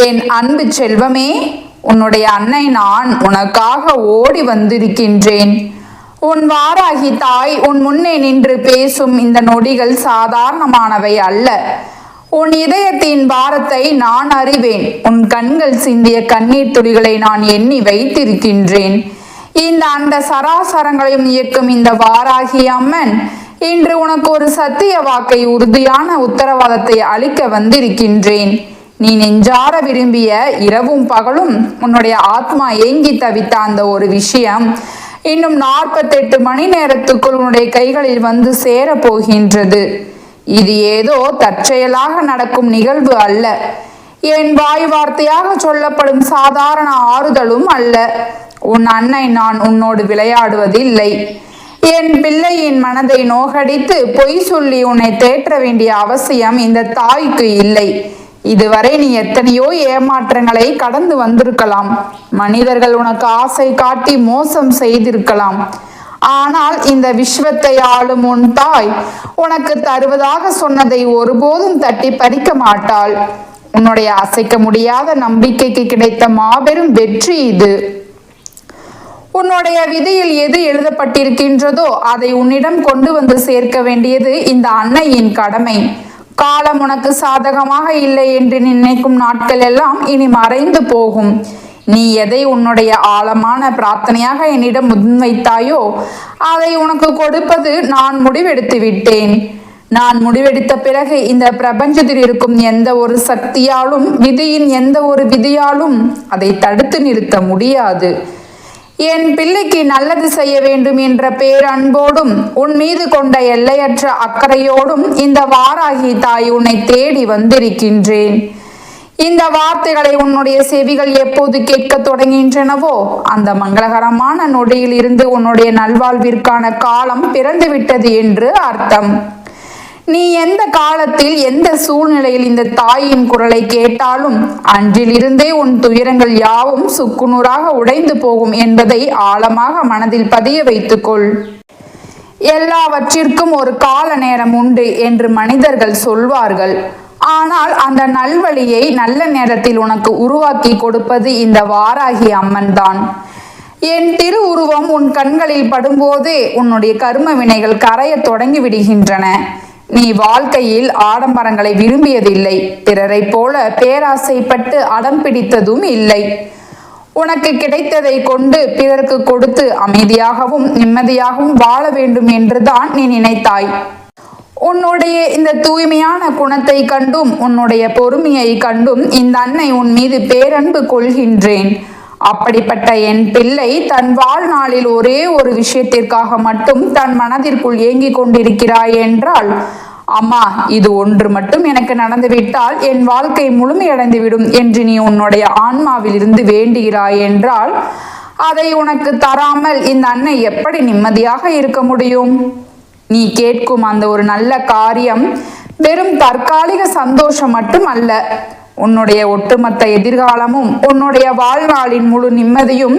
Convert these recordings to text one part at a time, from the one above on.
என் அன்பு செல்வமே, உன்னுடைய அன்னை நான் உனக்காக ஓடி வந்திருக்கின்றேன். உன் வாராகி தாய் உன் முன்னே நின்று பேசும் இந்த நொடிகள் சாதாரணமானவை அல்ல. உன் இதயத்தின் பாரத்தை நான் அறிவேன். உன் கண்கள் சிந்திய கண்ணீர் துளிகளை நான் எண்ணி வைத்திருக்கின்றேன். இந்த அந்த சராசரங்களையும் இயக்கும் இந்த வாராகி அம்மன் இன்று உனக்கு ஒரு சத்திய வாக்கை, உறுதியான உத்தரவாதத்தை அளிக்க வந்திருக்கின்றேன். நீ நெஞ்சார விரும்பிய இரவும் பகலும் உன்னுடைய ஆத்மா ஏங்கி தவித்த அந்த ஒரு விஷயம் இன்னும் 48 மணி நேரத்துக்குள் உன்னுடைய கைகளில் வந்து சேர போகின்றது. இது ஏதோ தற்செயலாக நடக்கும் நிகழ்வு அல்ல. என் வாய் வார்த்தையாக சொல்லப்படும் சாதாரண ஆறுதலும் அல்ல. உன் அன்னை நான் உன்னோடு விளையாடுவதில்லை. என் பிள்ளையின் மனதை நோகடித்து பொய் சொல்லி உன்னை தேற்ற வேண்டிய அவசியம் இந்த தாய்க்கு இல்லை. இதுவரை நீ எத்தனையோ ஏமாற்றங்களை கடந்து வந்திருக்கலாம். மனிதர்கள் உனக்கு ஆசை காட்டி மோசம் செய்திருக்கலாம். ஆனால் இந்த விஸ்வத்தை ஆளும் உன் தாய் உனக்கு தருவதாக சொன்னதை ஒருபோதும் தட்டி பறிக்க மாட்டாள். உன்னுடைய அசைக்க முடியாத நம்பிக்கைக்கு கிடைத்த மாபெரும் வெற்றி இது. உன்னுடைய விதியில் எது எழுதப்பட்டிருக்கின்றதோ அதை உன்னிடம் கொண்டு வந்து சேர்க்க வேண்டியது இந்த அன்னையின் கடமை. காலம் உனக்கு சாதகமாக இல்லை என்று நினைக்கும் நாட்கள் எல்லாம் இனி மறைந்து போகும். நீ எதை உன்னுடைய ஆழமான பிரார்த்தனையாக என்னிடம் முன்வைத்தாயோ அதை உனக்கு கொடுப்பது நான் முடிவெடுத்து விட்டேன். நான் முடிவெடுத்த பிறகு இந்த பிரபஞ்சத்தில் இருக்கும் எந்த ஒரு சக்தியாலும், விதியின் எந்த ஒரு விதியாலும் அதை தடுத்து நிறுத்த முடியாது. என் பிள்ளைக்கு நல்லது செய்ய வேண்டும் என்ற பேரன்போடும் உன் மீது கொண்ட எல்லையற்ற அக்கறையோடும் இந்த வாராகி தாய் உன்னை தேடி வந்திருக்கின்றேன். இந்த வார்த்தைகளை உன்னுடைய செவிகள் எப்போது கேட்க தொடங்கின்றனவோ அந்த மங்களகரமான நொடியில் இருந்து உன்னுடைய நல்வாழ்விற்கான காலம் பிறந்துவிட்டது என்று அர்த்தம். நீ எந்த காலத்தில் எந்த சூழ்நிலையில் இந்த தாயின் குரலை கேட்டாலும் அன்றிலிருந்தே உன் துயரங்கள் யாவும் சுக்குநூறாக உடைந்து போகும் என்பதை ஆழமாக மனதில் பதிய வைத்துக்கொள். எல்லாவற்றிற்கும் ஒரு கால நேரம் உண்டு என்று மனிதர்கள் சொல்வார்கள். ஆனால் அந்த நல்வழியை நல்ல நேரத்தில் உனக்கு உருவாக்கி கொடுப்பது இந்த வாராகி அம்மன் தான். என் திரு உருவம் உன் கண்களில் படும்போதே உன்னுடைய கர்ம வினைகள் கரைய தொடங்கி விடுகின்றன. நீ வாழ்க்கையில் ஆடம்பரங்களை விரும்பியதில்லை. பிறரை போல பேராசைப்பட்டு அடம் பிடித்ததும் இல்லை. உனக்கு கிடைத்ததை கொண்டு பிறருக்கு கொடுத்து அமைதியாகவும் நிம்மதியாகவும் வாழ வேண்டும் என்றுதான் நீ நினைத்தாய். உன்னுடைய இந்த தூய்மையான குணத்தை கண்டும் உன்னுடைய பொறுமையை கண்டும் இந்த அன்னை உன் மீது பேரன்பு கொள்கின்றேன். அப்படிப்பட்ட என் பிள்ளை தன் வாழ்நாளில் ஒரே ஒரு விஷயத்திற்காக மட்டும் தன் மனதிற்குள் ஏங்கிக் கொண்டிருக்கிறாய் என்றால், அம்மா இது ஒன்று மட்டும் எனக்கு நடந்துவிட்டால் என் வாழ்க்கை முழுமையடைந்துவிடும் என்று நீ உன்னுடைய ஆன்மாவில் இருந்து வேண்டுகிறாய் என்றால், அதை உனக்கு தராமல் இந்த அன்னை எப்படி நிம்மதியாக இருக்க முடியும்? நீ கேட்கும் அந்த ஒரு நல்ல காரியம் வெறும் தற்காலிக சந்தோஷம் மட்டும் அல்ல. உன்னுடைய ஒட்டுமொத்த எதிர்காலமும் உன்னுடைய வாழ்நாளின் முழு நிம்மதியும்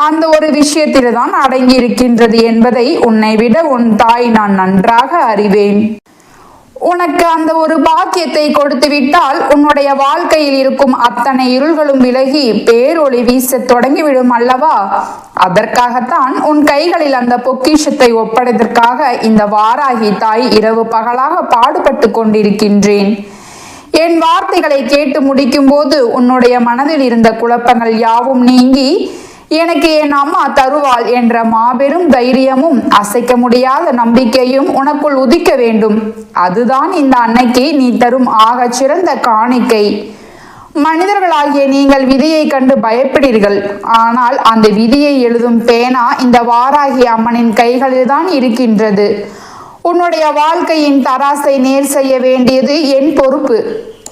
அந்த ஒரு விஷயத்தில் தான் அடங்கி இருக்கின்றது என்பதை உன்னை விட உன் தாய் நான் நன்றாக அறிவேன். உனக்கு அந்த ஒரு பாக்கியத்தை கொடுத்து விட்டால் உன்னுடைய வாழ்க்கையில் இருக்கும் அத்தனை இருள்களும் விலகி பேரொளி வீச தொடங்கிவிடும் அல்லவா? அதற்காகத்தான் உன் கைகளில் அந்த பொக்கிஷத்தை ஒப்படைத்ததற்காக இந்த வாராகி தாய் இரவு பகலாக பாடுபட்டு கொண்டிருக்கின்றேன். என் வார்த்தைகளை கேட்டு முடிக்கும் போது உன்னுடைய மனதில் இருந்த குழப்பங்கள் யாவும் நீங்கி எனக்கு என் அம்மா தருவாள் என்ற மாபெரும் தைரியமும் அசைக்க முடியாத நம்பிக்கையும் உனக்குள் உதிக்க வேண்டும். அதுதான் இந்த அன்னைக்கு நீ தரும் ஆகச் சிறந்த காணிக்கை. மனிதர்களாகிய நீங்கள் விதியை கண்டு பயப்படுகிறீர்கள். ஆனால் அந்த விதியை எழுதும் பேனா இந்த வாராகி அம்மனின் கைகளில் தான் இருக்கின்றது. உன்னுடைய வாழ்க்கையின் தராசை நேர் செய்ய வேண்டியது என் பொறுப்பு.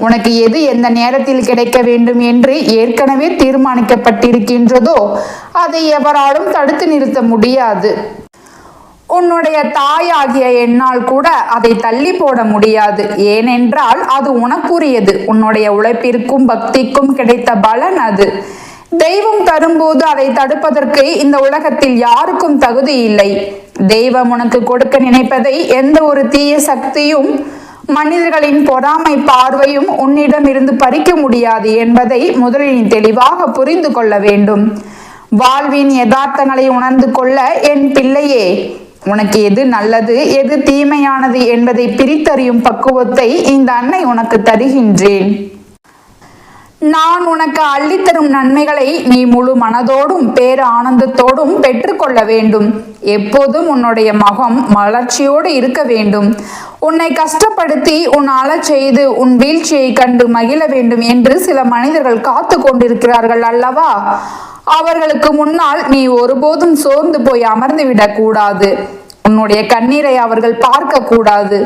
உனக்கு எது எந்த நேரத்தில் கிடைக்க வேண்டும் என்று ஏற்கனவே தீர்மானிக்கப்பட்டிருக்கின்றதோ அதை எவராலும் தடுத்து நிறுத்த முடியாது. உன்னுடைய தாயாகிய என்னால் கூட அதை தள்ளி போட முடியாது. ஏனென்றால் அது உனக்குரியது. உன்னுடைய உழைப்பிற்கும் பக்திக்கும் கிடைத்த பலன் அது. தெய்வம் தரும்போது அதை தடுப்பதற்கு இந்த உலகத்தில் யாருக்கும் தகுதி இல்லை. தெய்வம் உனக்கு கொடுக்க நினைப்பதை எந்த ஒரு தீய சக்தியும் மனிதர்களின் பொறாமை பார்வையும் உன்னிடம் இருந்து பறிக்க முடியாது என்பதை முதலில் நீ தெளிவாக புரிந்து கொள்ள வேண்டும். வாழ்வின் யதார்த்தங்களை உணர்ந்து கொள்ள என் பிள்ளையே, உனக்கு எது நல்லது எது தீமையானது என்பதை பிரித்தறியும் பக்குவத்தை இந்த அன்னை உனக்கு தருகின்றேன். நான் உனக்கு அள்ளித்தரும் நன்மைகளை நீ முழு மனதோடும் பேர ஆனந்தத்தோடும் பெற்றுக்கொள்ள வேண்டும். எப்போதும் உன்னுடைய முகம் மலர்ச்சியோடு இருக்க வேண்டும். உன்னை கஷ்டப்படுத்தி உன் அழச் செய்து உன் வீழ்ச்சியை கண்டு மகிழ வேண்டும் என்று சில மனிதர்கள் காத்து கொண்டிருக்கிறார்கள் அல்லவா? அவர்களுக்கு முன்னால் நீ ஒருபோதும் சோர்ந்து போய் அமர்ந்து விடக்கூடாது. உன்னுடைய கண்ணீரை அவர்கள் பார்க்க கூடாது.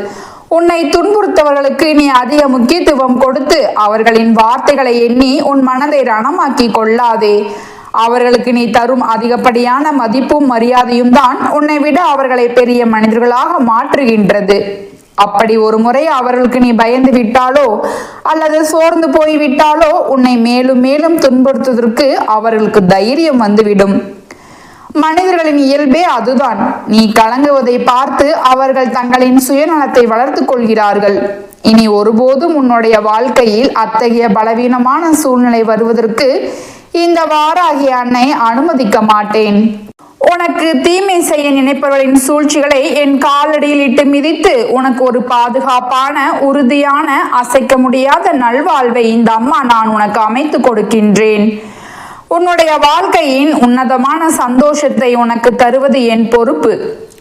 உன்னை துன்புறுத்தவர்களுக்கு நீ அதிக முக்கியத்துவம் கொடுத்து அவர்களின் வார்த்தைகளை எண்ணி உன் மனதை ரணமாக்கி கொள்ளாதே. அவர்களுக்கு நீ தரும் அதிகப்படியான மதிப்பும் மரியாதையும் தான் உன்னை விட அவர்களை பெரிய மனிதர்களாக மாற்றுகின்றது. அப்படி ஒரு முறை அவர்களுக்கு நீ பயந்து விட்டாலோ அல்லது சோர்ந்து போய்விட்டாலோ உன்னை மேலும் மேலும் துன்புறுத்துவதற்கு அவர்களுக்கு தைரியம் வந்துவிடும். மனிதர்களின் இயல்பே அதுதான். நீ கலங்குவதை பார்த்து அவர்கள் தங்களின் சுயநலத்தை வளர்த்து கொள்கிறார்கள். இனி ஒருபோதும் உன்னுடைய வாழ்க்கையில் அத்தகைய பலவீனமான சூழ்நிலை வருவதற்கு இந்த வாராகிய அன்னை அனுமதிக்க மாட்டேன். உனக்கு தீமை செய்ய நினைப்பவர்களின் சூழ்ச்சிகளை என் காலடியில் இட்டு மிதித்து உனக்கு ஒரு பாதுகாப்பான உறுதியான அசைக்க முடியாத நல்வாழ்வை இந்த அம்மா நான் உனக்கு அமைத்து கொடுக்கின்றேன். உன்னுடைய வாழ்க்கையின் உன்னதமான சந்தோஷத்தை உனக்கு தருவது என் பொறுப்பு.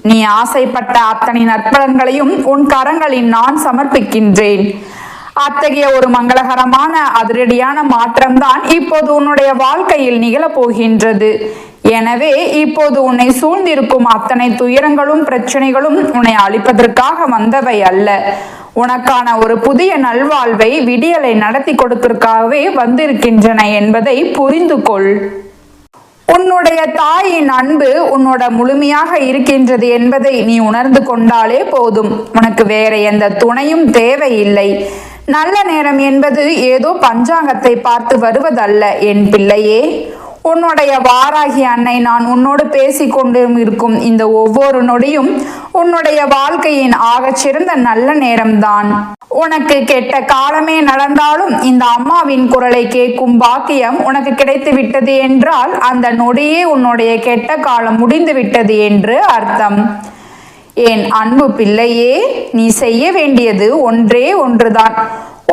நீ ஆசைப்பட்ட அத்தனை நற்பலன்களையும் உன் கரங்களில் நான் சமர்ப்பிக்கின்றேன். அத்தகைய ஒரு மங்களகரமான அதிரடியான மாற்றம்தான் இப்போது உன்னுடைய வாழ்க்கையில் நிகழப்போகின்றது. எனவே இப்போது உன்னை சூழ்ந்திருக்கும் அத்தனை துயரங்களும் பிரச்சனைகளும் உன்னை அழிப்பதற்காக வந்தவை அல்ல. உனக்கான ஒரு புதிய நல்வாழ்வை விடியலை நடத்தி கொடுப்பதற்காகவே வந்திருக்கின்றன என்பதை புரிந்து கொள். உன்னுடைய தாயின் அன்பு உன்னோட முழுமையாக இருக்கின்றது என்பதை நீ உணர்ந்து கொண்டாலே போதும். உனக்கு வேற எந்த துணையும் தேவையில்லை. நல்ல நேரம் என்பது ஏதோ பஞ்சாங்கத்தை பார்த்து வருவதல்ல என் பிள்ளையே. உன்னுடைய வாராகி அன்னை நான் உன்னோடு பேசிக்கொண்டு இருக்கும் இந்த ஒவ்வொரு நொடியும் உன்னுடைய வாழ்க்கையின் ஆகச்சிறந்த நல்ல நேரம்தான். உனக்கு கெட்ட காலமே நடந்தாலும் இந்த அம்மாவின் குரலை கேட்கும் பாக்கியம் உனக்கு கிடைத்து விட்டது என்றால் அந்த நொடியே உன்னுடைய கெட்ட காலம் முடிந்து விட்டது என்று அர்த்தம். என் அன்பு பிள்ளையே, நீ செய்ய வேண்டியது ஒன்றே ஒன்றுதான்.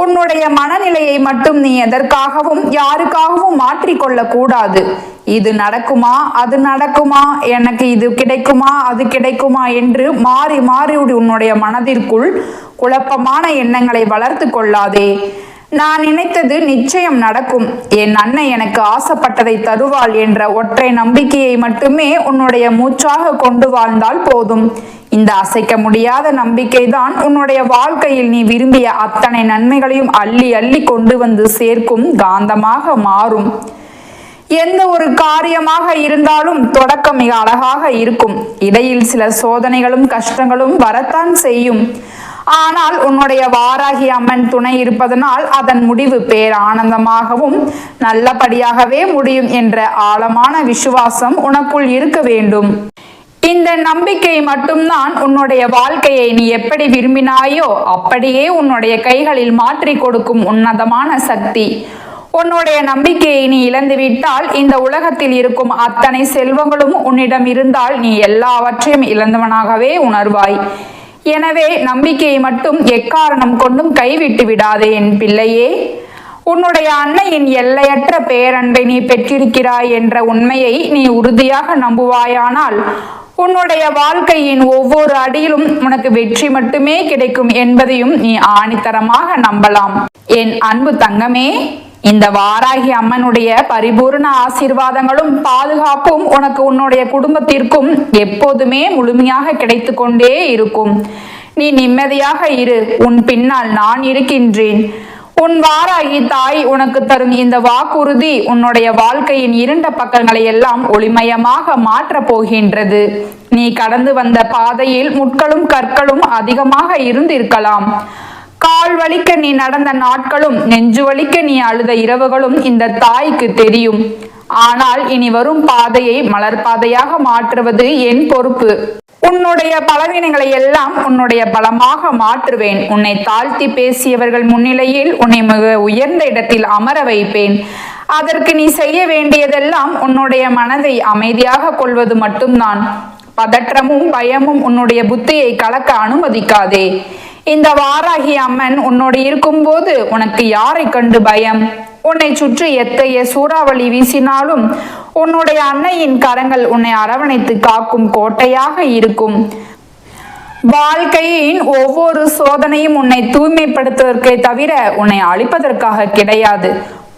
உன்னுடைய மனநிலையை மட்டும் நீ எதற்காகவும் யாருக்காகவும் மாற்றிக்கொள்ள கூடாது. இது நடக்குமா அது நடக்குமா, எனக்கு இது கிடைக்குமா அது கிடைக்குமா என்று மாறி மாறி உன்னுடைய மனதிற்குள் குழப்பமான எண்ணங்களை வளர்த்து கொள்ளாதே. நான் நினைத்தது நிச்சயம் நடக்கும், என் அன்னை எனக்கு ஆசைப்பட்டதை தருவாள் என்ற ஒற்றை நம்பிக்கையை மட்டுமே உன்னுடைய மூச்சாக கொண்டு வாழ்ந்தால் போதும். இந்த அசைக்க முடியாத நம்பிக்கை தான் உன்னுடைய வாழ்க்கையில் நீ விரும்பிய அத்தனை நன்மைகளையும் அள்ளி அள்ளி கொண்டு வந்து சேர்க்கும் காந்தமாக மாறும். எந்த ஒரு காரியமாக இருந்தாலும் தொடக்கம் மிக அழகாக இருக்கும். இடையில் சில சோதனைகளும் கஷ்டங்களும் வரத்தான் செய்யும். ஆனால் உன்னுடைய வாராகி அம்மன் துணை இருப்பதனால் அதன் முடிவு பேரானந்தமாகவும் நல்லபடியாகவே முடியும் என்ற ஆழமான விசுவாசம் உனக்குள் இருக்க வேண்டும். இந்த நம்பிக்கை மட்டும்தான் உன்னுடைய வாழ்க்கையை நீ எப்படி விரும்பினாயோ அப்படியே உன்னுடைய கைகளில் மாற்றி கொடுக்கும் உன்னதமான சக்தி. உன்னுடைய நம்பிக்கையை நீ இழந்துவிட்டால் இந்த உலகத்தில் இருக்கும் அத்தனை செல்வங்களும் உன்னிடம் இருந்தால் நீ எல்லாவற்றையும் இழந்தவனாகவே உணர்வாய். எனவே நம்பிக்கையை மட்டும் எக்காரணம் கொண்டும் கைவிட்டு விடாதே என் பிள்ளையே. உன்னுடைய அன்னையின் எல்லையற்ற பேரன்பை நீ பெற்றிருக்கிறாய் என்ற உண்மையை நீ உறுதியாக நம்புவாயானால் உன்னுடைய வாழ்க்கையின் ஒவ்வொரு அடியிலும் உனக்கு வெற்றி மட்டுமே கிடைக்கும் என்பதையும் நீ ஆணித்தரமாக நம்பலாம். என் அன்பு தங்கமே, இந்த வாராகி அம்மனுடைய பரிபூர்ண ஆசீர்வாதங்களும் பாதுகாப்பும் உனக்கு உன்னுடைய குடும்பத்திற்கும் எப்போதுமே முழுமையாக கிடைத்து கொண்டே இருக்கும். நீ நிம்மதியாக இரு, உன் பின்னால் நான் இருக்கின்றேன். உன் வாராகி தாய் உனக்கு தரும் இந்த வாக்குறுதி உன்னுடைய வாழ்க்கையின் இருண்ட பக்கங்களை எல்லாம் ஒளிமயமாக மாற்றப் போகின்றது. நீ கடந்து வந்த பாதையில் முட்களும் கற்களும் அதிகமாக இருந்திருக்கலாம். கால் வலிக்க நீ நடந்த நாட்களும் நெஞ்சு வலிக்க நீ அழுத இரவுகளும் இந்த தாய்க்கு தெரியும். ஆனால் இனி வரும் பாதையை மலர் பாதையாக மாற்றுவது என் பொறுப்பு. உன்னுடைய பலவீனங்களை எல்லாம் உன்னுடைய பலமாக மாற்றுவேன். உன்னை தாழ்த்தி பேசியவர்கள் முன்னிலையில் உன்னை மிக உயர்ந்த இடத்தில் அமர வைப்பேன். அதற்கு நீ செய்ய வேண்டியதெல்லாம் உன்னுடைய மனதை அமைதியாக கொள்வது மட்டும்தான். பதற்றமும் பயமும் உன்னுடைய புத்தியை கலக்க அனுமதிக்காதே. இந்த வாராகி அம்மன் உன்னோடு இருக்கும்போது உனக்கு யாரை கண்டு பயம்? உன்னை சுற்றி எத்தகைய சூறாவளி வீசினாலும் உன்னுடைய அன்னையின் கரங்கள் உன்னை அரவணைத்து காக்கும் கோட்டையாக இருக்கும். வாழ்க்கையின் ஒவ்வொரு சோதனையும் உன்னை தூய்மைப்படுத்துவதற்கே தவிர உன்னை அழிப்பதற்காக கிடையாது.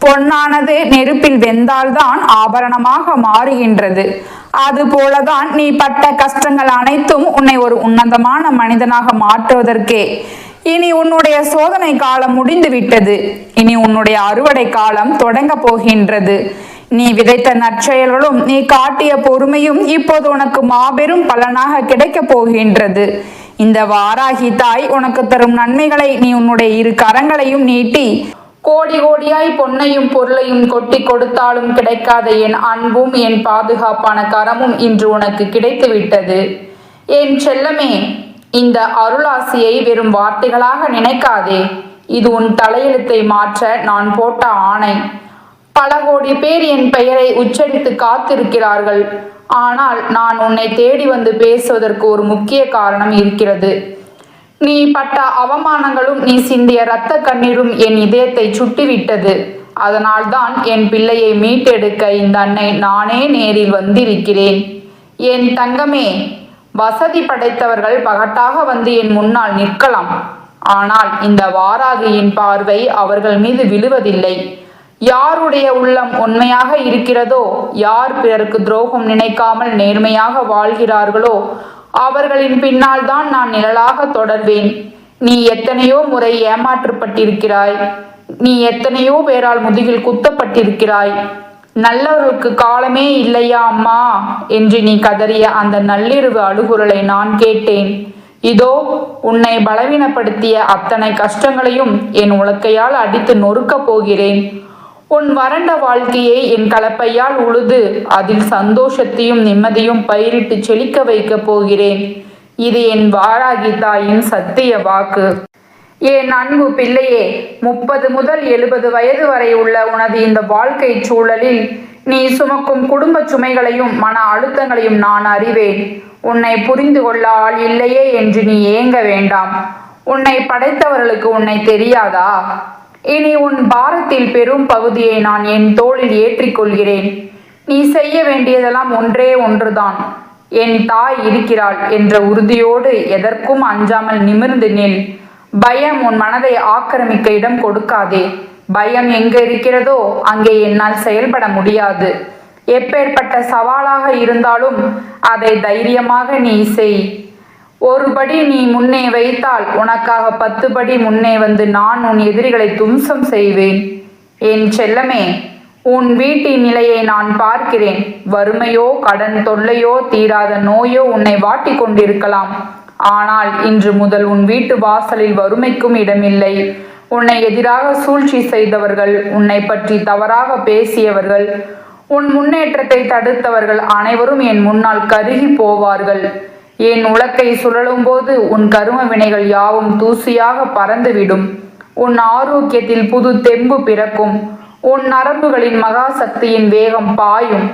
பொன்னானது நெருப்பில் வெந்தால்தான் ஆபரணமாக மாறுகின்றது. அதுபோலதான் நீ பட்ட கஷ்டங்கள் அனைத்தும் உன்னை ஒரு உன்னதமான மனிதனாக மாற்றுவதற்கே. இனி உன்னுடைய சோதனை காலம் முடிந்து விட்டது. இனி உன்னுடைய அறுவடை காலம் தொடங்க போகின்றது. நீ விதைத்த நற்செயல்களும் நீ காட்டிய பொறுமையும் இப்போது உனக்கு மாபெரும் பலனாக கிடைக்க போகின்றது. இந்த வாராகி தாய் உனக்கு தரும் நன்மைகளை நீ உன்னுடைய இரு கரங்களையும் நீட்டி கோடி கோடியாய் பொன்னையும் பொருளையும் கொட்டி கொடுத்தாலும் கிடைக்காத என் அன்பும் என் பாதுகாப்பான கரமும் இன்று உனக்கு கிடைத்து விட்டது. என் செல்லமே, இந்த அருளாசியை வெறும் வார்த்தைகளாக நினைக்காதே. இது உன் தலையெழுத்தை மாற்ற நான் போட்ட ஆணை. பல கோடி பேர் என் பெயரை உச்சரித்து காத்திருக்கிறார்கள். ஆனால் நான் உன்னை தேடி வந்து பேசுவதற்கு ஒரு முக்கிய காரணம் இருக்கிறது. நீ பட்ட அவமானங்களும் நீ சிந்திய இரத்த கண்ணீரும் என் இதயத்தை சுட்டிவிட்டது. அதனால்தான் என் பிள்ளையை மீட்டெடுக்க இந்த அன்னை நானே நேரில் வந்திருக்கிறேன். என் தங்கமே, வசதி படைத்தவர்கள் பகட்டாக வந்து என் முன்னால் நிற்கலாம். ஆனால் இந்த வாராகியின் பார்வை அவர்கள் மீது விழுவதில்லை. யாருடைய உள்ளம் உண்மையாக இருக்கிறதோ, யார் பிறருக்கு துரோகம் நினைக்காமல் நேர்மையாக வாழ்கிறார்களோ அவர்களின் பின்னால் தான் நான் நிழலாக தொடர்வேன். நீ எத்தனையோ முறை ஏமாற்றப்பட்டிருக்கிறாய். நீ எத்தனையோ பேரால் முதுகில் குத்தப்பட்டிருக்கிறாய். நல்லவர்களுக்கு காலமே இல்லையா அம்மா என்று நீ கதறிய அந்த நள்ளிரவு அழுகுரலை நான் கேட்டேன். இதோ உன்னை பலவீனப்படுத்திய அத்தனை கஷ்டங்களையும் என் உலக்கையால் அடித்து நொறுக்கப் போகிறேன். உன் வறண்ட வாழ்க்கையை என் கலப்பையால் உழுது அதில் சந்தோஷத்தையும் நிம்மதியும் பயிரிட்டு செழிக்க வைக்கப் போகிறேன். இது என் வாராகி தாயின் சத்திய வாக்கு. என் அன்பு பிள்ளையே, 30 முதல் 70 வயது வரை உள்ள உனது இந்த வாழ்க்கை சூழலில் நீ சுமக்கும் குடும்ப சுமைகளையும் மன அழுத்தங்களையும் நான் அறிவேன். உன்னை புரிந்து கொள்ள ஆள் இல்லையே என்று நீ ஏங்க வேண்டாம். உன்னை படைத்தவர்களுக்கு உன்னை தெரியாதா? இனி உன் பாரத்தில் பெரும் பகுதியை நான் என் தோளில் ஏற்றிக்கொள்கிறேன். நீ செய்ய வேண்டியதெல்லாம் ஒன்றே ஒன்றுதான். என் தாய் இருக்கிறாள் என்ற உறுதியோடு எதற்கும் அஞ்சாமல் நிமிர்ந்து நில். பயம் உன் மனதை ஆக்கிரமிக்க இடம் கொடுக்காதே. பயம் எங்கே இருக்கிறதோ அங்கே என்னால் செயல்பட முடியாது. எப்பேற்பட்ட சவாலாக இருந்தாலும் அதை தைரியமாக நீ செய். ஒரு படி நீ முன்னே வைத்தால் உனக்காக 10 படி முன்னே வந்து நான் உன் எதிரிகளை தும்சம் செய்வேன். என் செல்லமே, உன் வீட்டின் நிலையை நான் பார்க்கிறேன். வறுமையோ கடன் தொல்லையோ தீராத நோயோ உன்னை வாட்டி கொண்டிருக்கலாம். ஆனால் இன்று முதல் உன் வீட்டு வாசலில் வறுமைக்கும் இடமில்லை. உன்னை எதிராக சூழ்ச்சி செய்தவர்கள், உன்னை பற்றி தவறாக பேசியவர்கள், உன் முன்னேற்றத்தை தடுத்தவர்கள் அனைவரும் என் முன்னால் கருகி போவார்கள். என் உலக்கை சுழலும் போது உன் கரும வினைகள் யாவும் தூசியாக பறந்துவிடும். உன் ஆரோக்கியத்தில் புது தெம்பு பிறக்கும். உன் நரம்புகளின் மகா சக்தியின் வேகம் பாயும்.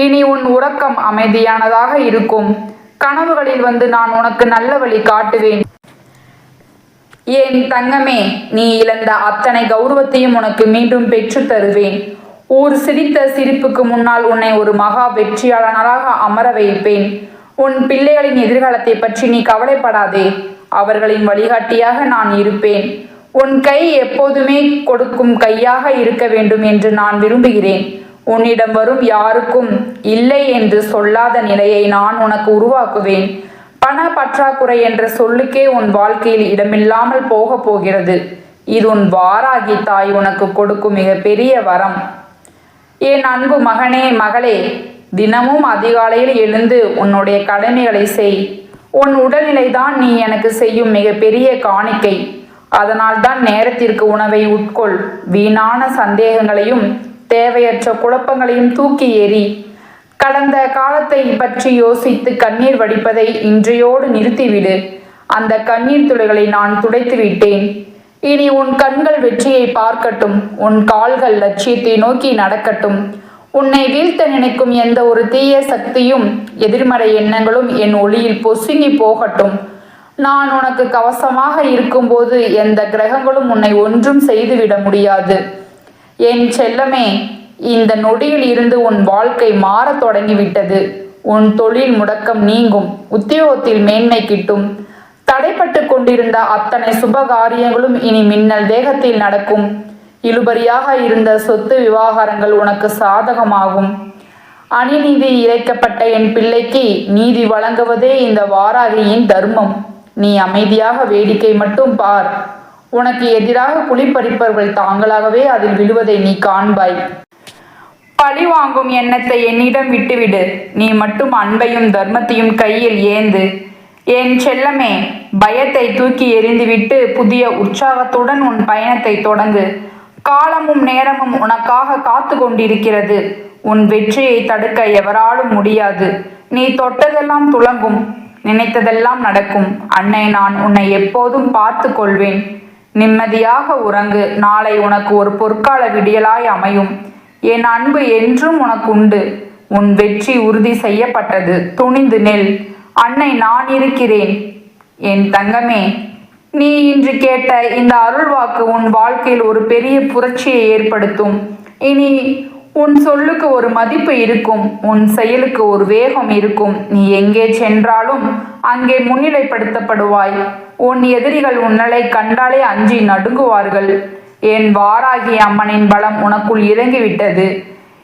இனி உன் உறக்கம் அமைதியானதாக இருக்கும். கனவுகளில் வந்து நான் உனக்கு நல்ல வழி காட்டுவேன். என் தங்கமே, நீ இழந்த அத்தனை கௌரவத்தையும் உனக்கு மீண்டும் பெற்று தருவேன். ஊர் சிரித்த சிரிப்புக்கு முன்னால் உன்னை ஒரு மகா வெற்றியாளனாக அமர வைப்பேன். உன் பிள்ளைகளின் எதிர்காலத்தை பற்றி நீ கவலைப்படாதே. அவர்களின் வழிகாட்டியாக நான் இருப்பேன். உன் கை எப்போதுமே கொடுக்கும் கையாக இருக்க வேண்டும் என்று நான் விரும்புகிறேன். உன்னிடம் வரும் யாருக்கும் இல்லை என்று சொல்லாத நிலையை நான் உனக்கு உருவாக்குவேன். பண பற்றாக்குறை என்ற சொல்லுக்கே உன் வாழ்க்கையில் இடமில்லாமல் போக போகிறது. இது உன் வாராகி தாய் உனக்கு கொடுக்கும் மிக பெரிய வரம். என் அன்பு மகனே, மகளே, தினமும் அதிகாலையில் எழுந்து உன்னுடைய கடமைகளை செய். உன் உடல்நிலைதான் நீ எனக்கு செய்யும் மிக பெரிய காணிக்கை. அதனால்தான் நேரத்திற்கு உணவை உட்கொள். வீணான சந்தேகங்களையும் தேவையற்ற குழப்பங்களையும் தூக்கி எறி. கடந்த காலத்தை பற்றி யோசித்து கண்ணீர் வடிப்பதை இன்றையோடு நிறுத்திவிடு. அந்த கண்ணீர் துளிகளை நான் துடைத்து விட்டேன். இனி உன் கண்கள் வெற்றியை பார்க்கட்டும். உன் கால்கள் லட்சியத்தை நோக்கி நடக்கட்டும். உன்னை வீழ்த்த நினைக்கும் எந்த ஒரு தீய சக்தியும் எதிர்மறை எண்ணங்களும் என் ஒளியில் பொசுங்கி போகட்டும். நான் உனக்கு கவசமாக இருக்கும்போது எந்த கிரகங்களும் உன்னை ஒன்றும் செய்துவிட முடியாது. என் செல்லமே, இந்த நொடியில் இருந்து உன் வாழ்க்கை மாறத் தொடங்கிவிட்டது. உன் தொழில் முடக்கம் நீங்கும். உத்தியோகத்தில் மேன்மை கிட்டும். தடைப்பட்டு கொண்டிருந்த அத்தனை சுப காரியங்களும் இனி மின்னல் வேகத்தில் நடக்கும். இழுபறியாக இருந்த சொத்து விவகாரங்கள் உனக்கு சாதகமாகும். அநீதி இழைக்கப்பட்ட என் பிள்ளைக்கு நீதி வழங்குவதே இந்த வாராகியின் தர்மம். நீ அமைதியாக வேடிக்கை மட்டும் பார். உனக்கு எதிராக குளிப்பறிப்பவர்கள் தாங்களாகவே அதில் விழுவதை நீ காண்பாய். பழி வாங்கும் எண்ணத்தை என்னிடம் விட்டுவிடு. நீ மட்டும் அன்பையும் தர்மத்தையும் கையில் ஏந்து. என் செல்லமே, பயத்தை தூக்கி எறிந்துவிட்டு புதிய உற்சாகத்துடன் உன் பயணத்தை தொடங்கு. காலமும் நேரமும் உனக்காக காத்து கொண்டிருக்கிறது. உன் வெற்றியை தடுக்க எவராலும் முடியாது. நீ தொட்டதெல்லாம் துலங்கும். நினைத்ததெல்லாம் நடக்கும். அன்னை, நான் உன்னை எப்போதும் பார்த்து கொள்வேன். நிம்மதியாக உறங்கு. நாளை உனக்கு ஒரு பொற்கால விடியலாய் அமையும். என் அன்பு என்றும் உனக்கு உண்டு. உன் வெற்றி உறுதி செய்யப்பட்டது. துணிந்து நெல். அன்னை நான் இருக்கிறேன். என் தங்கமே, நீ இன்று கேட்ட இந்த அருள்வாக்கு உன் வாழ்க்கையில் ஒரு பெரிய புரட்சியை ஏற்படுத்தும். இனி உன் சொல்லுக்கு ஒரு மதிப்பு இருக்கும். உன் செயலுக்கு ஒரு வேகம் இருக்கும். நீ எங்கே சென்றாலும் அங்கே முன்னிலைப்படுத்தப்படுவாய். உன் எதிரிகள் உன்னை கண்டாலே அஞ்சி நடுங்குவார்கள். என் வாராகி அம்மனின் பலம் உனக்குள் இறங்கிவிட்டது.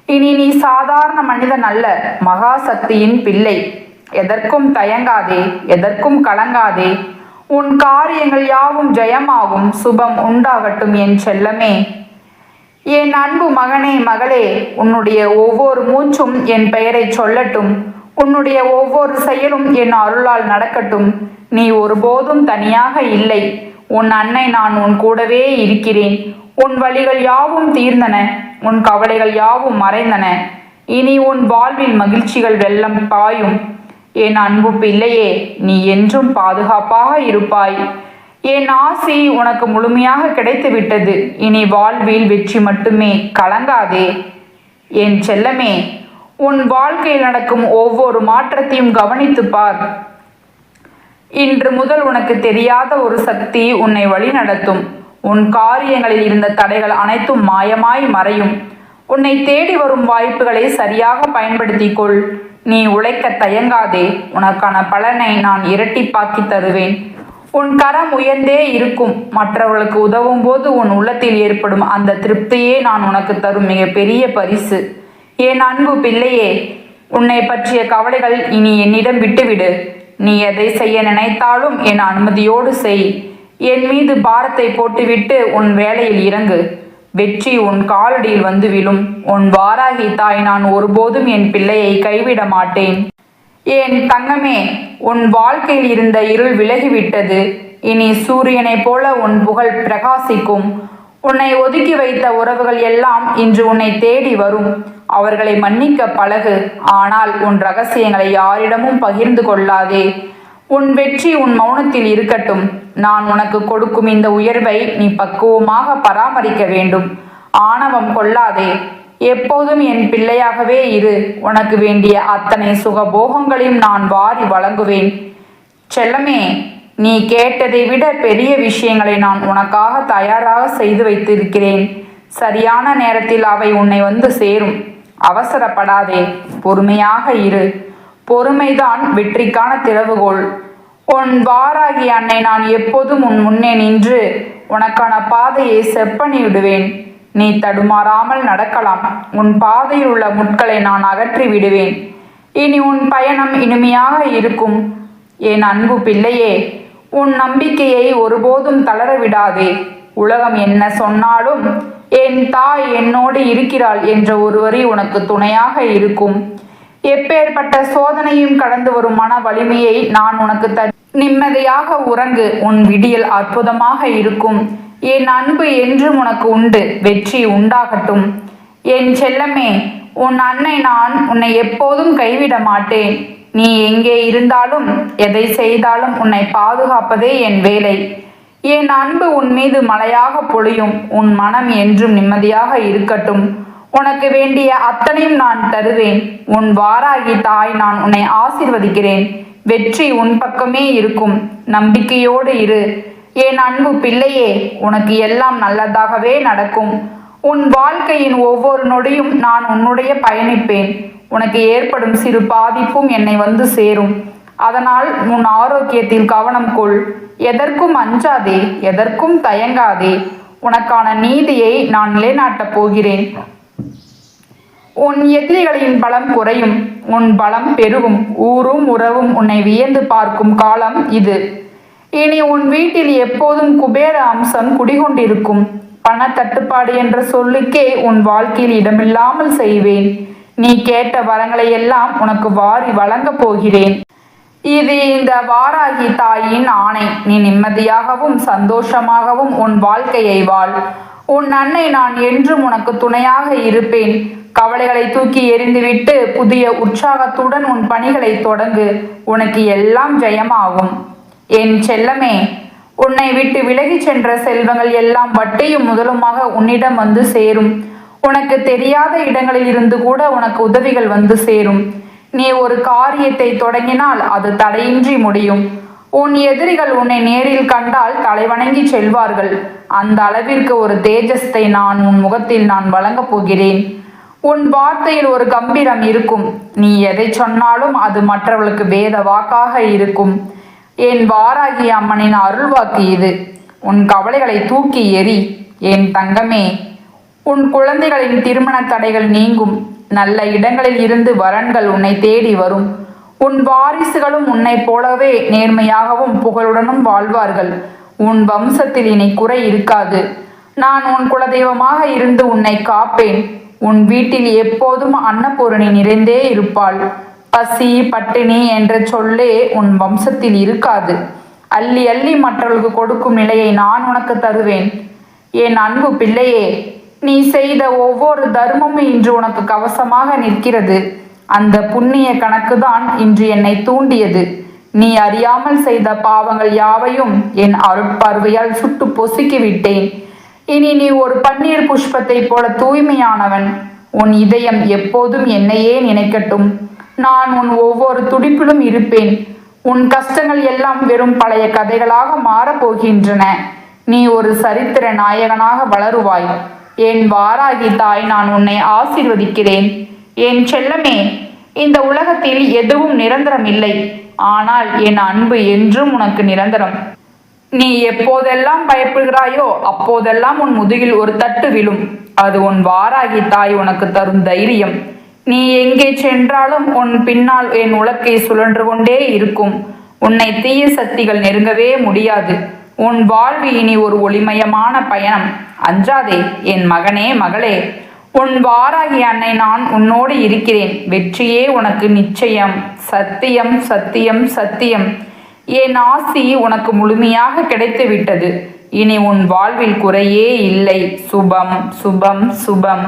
இனி நீ சாதாரண மனிதன் அல்ல, மகாசக்தியின் பிள்ளை. எதற்கும் தயங்காதே, எதற்கும் கலங்காதே. உன் காரியங்கள் யாவும் ஜெயமாகும். சுபம் உண்டாகட்டும் என் செல்லமே. என் அன்பு மகனே, மகளே, உன்னுடைய ஒவ்வொரு மூச்சும் என் பெயரை சொல்லட்டும். உன்னுடைய ஒவ்வொரு செயலும் என் அருளால் நடக்கட்டும். நீ ஒருபோதும் தனியாக இல்லை. உன் அன்னை நான் உன் கூடவே இருக்கிறேன். உன் வழிகள் யாவும் தீர்ந்தன. உன் கவலைகள் யாவும் மறைந்தன. இனி உன் வாழ்வில் மகிழ்ச்சிகள் வெள்ளம் பாயும். என் அன்பு பிள்ளையே, நீ என்றும் பாதுகாப்பாக இருப்பாய். என் ஆசி உனக்கு முழுமையாக கிடைத்து விட்டது. இனி வாழ்வில் வெற்றி மட்டுமே. கலங்காதே என் செல்லமே. உன் வாழ்க்கையில் நடக்கும் ஒவ்வொரு மாற்றத்தையும் கவனித்து பார். இன்று முதல் உனக்கு தெரியாத ஒரு சக்தி உன்னை வழி நடத்தும். உன் காரியங்களில் இருந்த தடைகள் அனைத்தும் மாயமாய் மறையும். உன்னை தேடி வரும் வாய்ப்புகளை சரியாக பயன்படுத்திக் கொள். நீ உழைக்க தயங்காதே. உனக்கான பலனை நான் இரட்டிப்பாக்கி தருவேன். உன் கரம் உயர்ந்தே இருக்கும். மற்றவர்களுக்கு உதவும் போது உன் உள்ளத்தில் ஏற்படும் அந்த திருப்தியே நான் உனக்கு தரும் மிகப்பெரிய பரிசு. என் அன்பு பிள்ளையே, உன்னை பற்றிய கவலைகள் இனி என்னிடம் விட்டுவிடு. நீ எதை செய்ய நினைத்தாலும் என் அனுமதியோடு செய். என் மீது பாரத்தை போட்டுவிட்டு உன் வேலையில் இறங்கு. வெற்றி உன் காலடியில் வந்து விழும். உன் வாராகி தாய் நான் ஒருபோதும் என் பிள்ளையை கைவிட மாட்டேன். என் தங்கமே, உன் வாழ்க்கையில் இருந்த இருள் விலகிவிட்டது. இனி சூரியனைப் போல உன் புகழ் பிரகாசிக்கும். உன்னை ஒதுக்கி வைத்த உறவுகள் எல்லாம் இன்று உன்னை தேடி வரும். அவர்களை மன்னிக்க பழகு. ஆனால் உன் ரகசியங்களை யாரிடமும் பகிர்ந்து கொள்ளாதே. உன் வெற்றி உன் மௌனத்தில் இருக்கட்டும். நான் உனக்கு கொடுக்கும் இந்த உயர்வை நீ பக்குவமாக பராமரிக்க வேண்டும். ஆணவம் கொள்ளாதே. எப்போதும் என் பிள்ளையாகவே இரு. உனக்கு வேண்டிய அத்தனை சுகபோகங்களையும் நான் வாரி வழங்குவேன். செல்லமே, நீ கேட்டதை விட பெரிய விஷயங்களை நான் உனக்காக தயாராக செய்து வைத்திருக்கிறேன். சரியான நேரத்தில் அவை உன்னை வந்து சேரும். அவசரப்படாதே. பொறுமையாக இரு. பொறுமைதான் வெற்றிக்கான திறவுகோல். உன் வாராகி அன்னை நான் எப்போதும் உன் முன்னே நின்று உனக்கான பாதையை செப்பனி விடுவேன். நீ தடுமாறாமல் நடக்கலாம். உன் பாதையில் உள்ள முட்களை நான் அகற்றி விடுவேன். இனி உன் பயணம் இனிமையாக இருக்கும். என் அன்பு பிள்ளையே, உன் நம்பிக்கையை ஒருபோதும் தளர விடாதே. உலகம் என்ன சொன்னாலும் என் தாய் என்னோடு இருக்கிறாள் என்ற ஒரு வரி உனக்கு துணையாக இருக்கும். எப்பேற்பட்ட சோதனையும் கடந்து வரும் மன வலிமையை நான் உனக்கு நிம்மதியாக உறங்கு. உன் விடியல் அற்புதமாக இருக்கும். என் அன்பு என்றும் உனக்கு உண்டு. வெற்றி உண்டாகட்டும். என் செல்லமே, உன் அன்னை நான் உன்னை எப்போதும் கைவிட மாட்டேன். நீ எங்கே இருந்தாலும் எதை செய்தாலும் உன்னை பாதுகாப்பதே என் வேலை. என் அன்பு உன் மீது மழையாக பொழியும். உன் மனம் என்றும் நிம்மதியாக இருக்கட்டும். உனக்கு வேண்டிய அத்தனையும் நான் தருவேன். உன் வாராகி தாய் நான் உன்னை ஆசீர்வதிக்கிறேன். வெற்றி உன் பக்கமே இருக்கும். நம்பிக்கையோடு இரு. என் அன்பு பிள்ளையே, உனக்கு எல்லாம் நல்லதாகவே நடக்கும். உன் வாழ்க்கையின் ஒவ்வொரு நொடியும் நான் உன்னுடைய பயணிப்பேன். உனக்கு ஏற்படும் சிறு பாதிப்பும் என்னை வந்து சேரும். அதனால் உன் ஆரோக்கியத்தில் கவனம் கொள். எதற்கும் அஞ்சாதே, எதற்கும் தயங்காதே. உனக்கான நீதியை நான் நிலைநாட்டப் போகிறேன். உன் எதிரிகளின் பலம் குறையும், உன் பலம் பெருகும். ஊரும் உறவும் உன்னை வியந்து பார்க்கும் காலம் இது. இனி உன் வீட்டில் எப்போதும் குபேர அம்சம் குடிகொண்டிருக்கும். பணத்தட்டுப்பாடு என்ற சொல்லுக்கே உன் வாழ்க்கையில் இடமில்லாமல் செய்வேன். நீ கேட்ட வரங்களை எல்லாம் உனக்கு வாரி வழங்கப் போகிறேன். இது இந்த வாராகி தாயின் ஆணை. நீ நிம்மதியாகவும் சந்தோஷமாகவும் உன் வாழ்க்கையை வாழ். உன் அன்னை நான் என்றும் உனக்கு துணையாக இருப்பேன். கவலைகளை தூக்கி எறிந்துவிட்டு புதிய உற்சாகத்துடன் உன் பணிகளை தொடங்கு. உனக்கு எல்லாம் ஜெயமாகும். என் செல்லமே, உன்னை விட்டு விலகி சென்ற செல்வங்கள் எல்லாம் வட்டியும் முதலுமாக உன்னிடம் வந்து சேரும். உனக்கு தெரியாத இடங்களில் இருந்து கூட உனக்கு உதவிகள் வந்து சேரும். நீ ஒரு காரியத்தை தொடங்கினால் அது தடையின்றி முடியும். உன் எதிரிகள் உன்னை நேரில் கண்டால் தலைவணங்கி செல்வார்கள். அந்த அளவிற்கு ஒரு தேஜஸ்தை நான் உன் முகத்தில் நான் வழங்கப் போகிறேன். உன் வார்த்தையில் ஒரு கம்பீரம் இருக்கும். நீ எதை சொன்னாலும் அது மற்றவர்களுக்கு வேத வாக்காக இருக்கும். என் வாராகி அம்மனின் அருள்வாக்கு இது. உன் கவலைகளை தூக்கி எறி. என் தங்கமே, உன் குழந்தைகளின் திருமண தடைகள் நீங்கும். நல்ல இடங்களில் இருந்து வரன்கள் உன்னை தேடி வரும். உன் வாரிசுகளும் உன்னை போலவே நேர்மையாகவும் புகழுடனும் வாழ்வார்கள். உன் வம்சத்தில் இனி குறை இருக்காது. நான் உன் குலதெய்வமாக இருந்து உன்னை காப்பேன். உன் வீட்டில் எப்போதும் அன்னபூரணி நிறைந்தே இருப்பாள். பசி பட்டினி என்ற சொல்லே உன் வம்சத்தில் இருக்காது. அள்ளி அள்ளி மற்றவர்களுக்கு கொடுக்கும் நிலையை நான் உனக்கு தருவேன். என் அன்பு பிள்ளையே, நீ செய்த ஒவ்வொரு தர்மமும் இன்று உனக்கு கவசமாக நிற்கிறது. அந்த புண்ணிய கணக்குதான் இன்று என்னை தூண்டியது. நீ அறியாமல் செய்த பாவங்கள் யாவையும் என் அருட்பார்வையால் சுட்டு பொசுக்கிவிட்டேன். இனி நீ ஒரு பன்னீர் புஷ்பத்தை போல தூய்மையானவன். உன் இதயம் எப்போதும் என்னையே நினைக்கட்டும். நான் உன் ஒவ்வொரு துடிப்பிலும் இருப்பேன். உன் கஷ்டங்கள் எல்லாம் வெறும் பழைய கதைகளாக மாறப்போகின்றன. நீ ஒரு சரித்திர நாயகனாக வளருவாய். என் வாராகி தாய் நான் உன்னை ஆசீர்வதிக்கிறேன். என் செல்லமே, இந்த உலகத்தில் எதுவும் நிரந்தரம் இல்லை. ஆனால் என் அன்பு என்றும் உனக்கு நிரந்தரம். நீ எப்போதெல்லாம் பயப்படுகிறாயோ அப்போதெல்லாம் உன் முதுகில் ஒரு தட்டு விழும். அது உன் வாராகி தாய் உனக்கு தரும் தைரியம். நீ எங்கே சென்றாலும் உன் பின்னால் என் உலக்கை சுழன்று கொண்டே இருக்கும். உன்னை தீய சக்திகள் நெருங்கவே முடியாது. உன் வாழ்வு இனி ஒரு ஒளிமயமான பயணம். அஞ்சாதே என் மகனே மகளே. உன் வாராகி அன்னை நான் உன்னோடு இருக்கிறேன். வெற்றியே உனக்கு நிச்சயம். சத்தியம் சத்தியம் சத்தியம். என் ஆசி உனக்கு முழுமையாக கிடைத்து விட்டது. இனி உன் வாழ்வில் குறையே இல்லை. சுபம் சுபம் சுபம்.